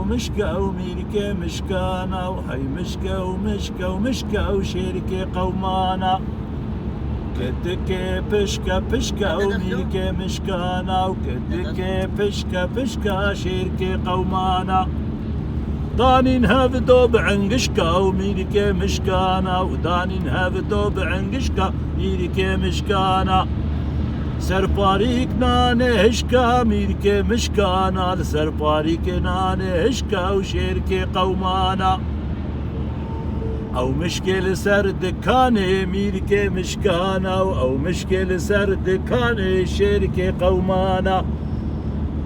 ومشكا وميركي مشكانا وحي مشكا ومشكا ومشكا وشيركي قومانا كدكي بشكا بشكا وميركي مشكانا وكدكي بشكا بشكا شيركي قومانا دانين هافدو بعنقشكا وميركي مشكانا ودانين هافدو بعنقشكا ميركي مشكانا سرپاریک نانه هشکا میرکه مشکانا سرپاریک نانه هشکا و شیرکه قومانا او مشکل سر دکانه میرکه مشکانا او مشکل سر دکانه شیرکه قومانا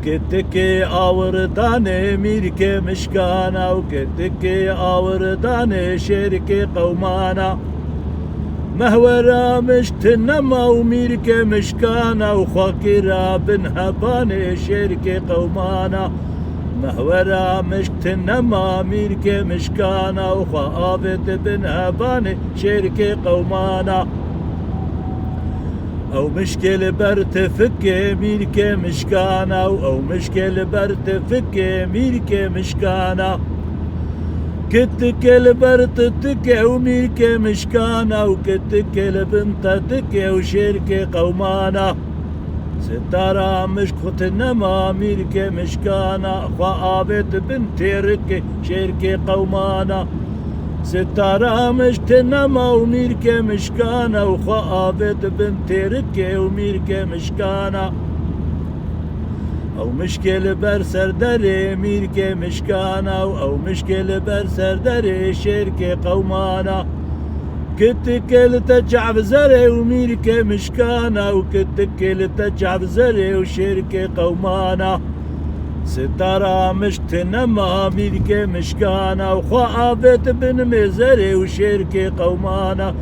کتکه آوردانه میرکه مشکانا و کتکه آوردانه شیرکه قومانا مهورا مشتنما وميركي مشكانا وخاكرا بن هباني شيركي قومانا مهورا مشتنما ميركي مشكانا وخابت بن هباني شيركي قومانا او مشكل برتفكي ميركي مشكانا او مشكل برتفكي ميركي مشكانا كتكل برتتك وميركي مشكانا وكتكل بنتتك وشيركي قومانا ستارة مشكوت النما ميركي مشكانا خابت بنتيرك شيركي قومانا ستارة مشت النما وميركي مشكانا وخابت بنتيرك وميركي مشكانا او مشكل بر سردري ميركي مشكانا او مشكل بر سردري شيركي قومانا كتكل تجعب زري وميركي مشكانا وكتكل تجعب زري وشيركي قومانا ستارة مشت نما ميركي مشكانا وخابت بن مزري وشيركي قومانا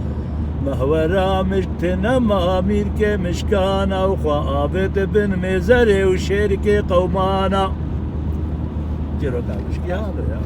مهورا مجتنما ميركي مشكانا وخابت بن مزري وشيركي قومانا جيرو قال مشكي هذا يا